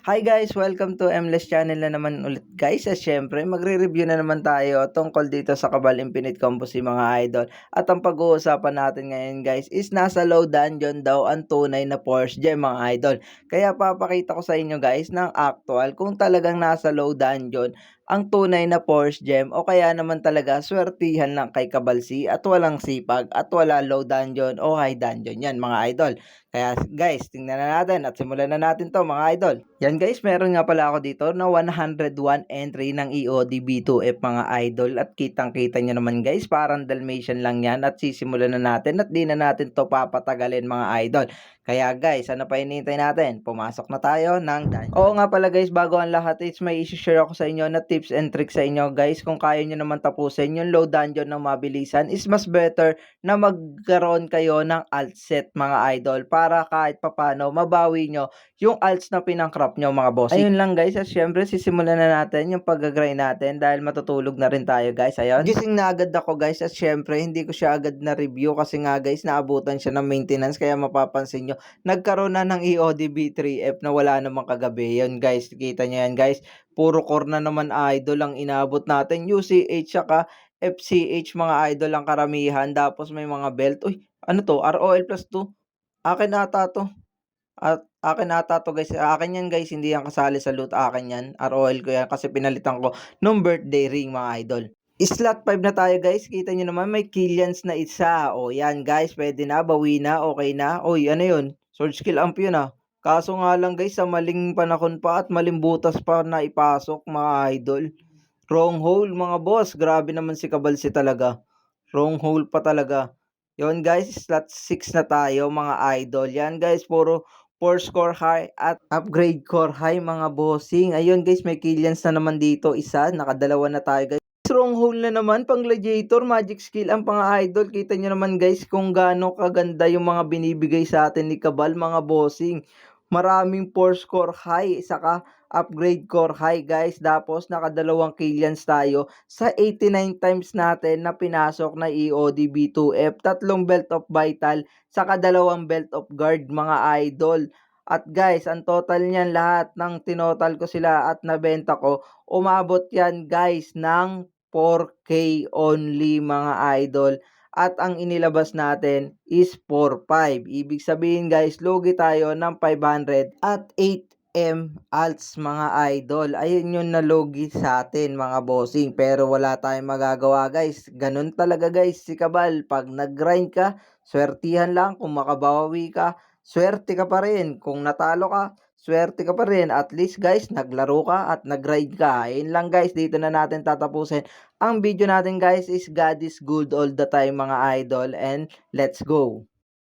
Hi guys! Welcome to MLess Channel na naman ulit guys. At syempre, magre-review na naman tayo tungkol dito sa Cabal Infinite Combo si mga idol. At ang pag-uusapan natin ngayon guys is nasa low dungeon daw ang tunay na Force Gem mga idol. Kaya papakita ko sa inyo guys ng actual kung talagang nasa low dungeon ang tunay na Force Gem o kaya naman talaga swertihan lang kay Cabal C at walang sipag at wala low dungeon o high dungeon yan mga idol. Kaya guys, tingnan na natin at simulan na natin to mga idol. Yan guys, meron nga pala ako dito na 101 entry ng EOD B2F mga idol. At kitang-kita nyo naman guys, parang Dalmatian lang yan. At sisimulan na natin at di na natin to papatagalin mga idol. Kaya guys, ano pa hinihintay natin? Pumasok na tayo ng dungeon. Oo nga pala guys, bago ang lahat is may isi-share ako sa inyo na tips and tricks sa inyo guys. Kung kaya nyo naman tapusin yung low dungeon ng mabilisan is mas better na magkaroon kayo ng alt set mga idol para kahit papano mabawi nyo yung alts na pinangcrop nyo mga bossing. Ayun lang guys, at syempre sisimulan na natin yung pag-grind natin dahil matutulog na rin tayo guys. Ayun, gising na agad ako guys at syempre hindi ko siya agad na review kasi nga guys naabutan siya ng maintenance kaya mapapansin nyo nagkaroon na ng EOD B3F na wala namang kagabi. Yun guys, kita nyo yan guys, puro core na naman idol ang inabot natin, UCH saka FCH mga idol ang karamihan, tapos may mga belt. Uy, ano to? ROL plus 2. Akin ata to. At akin ata to guys. Akin yan guys, hindi yan kasali sa loot. Akin yan. ROL ko yan kasi pinalitan ko nung birthday ring mga idol. Slot 5 na tayo guys. Kita nyo naman may Killians na isa. O yan guys, pwede na. Bawi na. Okay na. Uy, ano yun? Sword skill amp yun ah. Kaso nga lang guys, sa maling panahon pa at maling butas pa na ipasok mga idol. Wrong hole mga boss. Grabe naman si Cabalsi talaga. Wrong hole pa talaga. Yon guys, slot 6 na tayo mga idol. Yan guys, puro 4 score high at upgrade core high mga bossing. Ayun guys, may Killians na naman dito. Isa, nakadalawa na tayo guys. Wrong hole na naman, pang gladiator, magic skill ang mga idol. Kita nyo naman guys kung gaano kaganda yung mga binibigay sa atin ni Cabal mga bossing. Maraming 4 score high, saka upgrade core high guys. Tapos nakadalawang Killians tayo sa 89 times natin na pinasok na EOD B2F. Tatlong belt of vital, saka dalawang belt of guard mga idol. At guys, ang total niyan lahat ng tinotal ko sila at nabenta ko, umabot yan guys ng 4K only mga idol. At ang inilabas natin is 4.5. Ibig sabihin guys, lugi tayo ng 500 at 8M alts mga idol. Ayun yung nalugi sa atin mga bossing. Pero wala tayong magagawa guys. Ganun talaga guys si Cabal. Pag nag-grind ka, swertihan lang. Kung makabawi ka, swerte ka pa rin. Kung natalo ka, swerte ka pa rin. At least guys, naglaro ka at nag-grind ka. Ayun lang guys, dito na natin tatapusin ang video natin guys is God is good all the time mga idol, and let's go.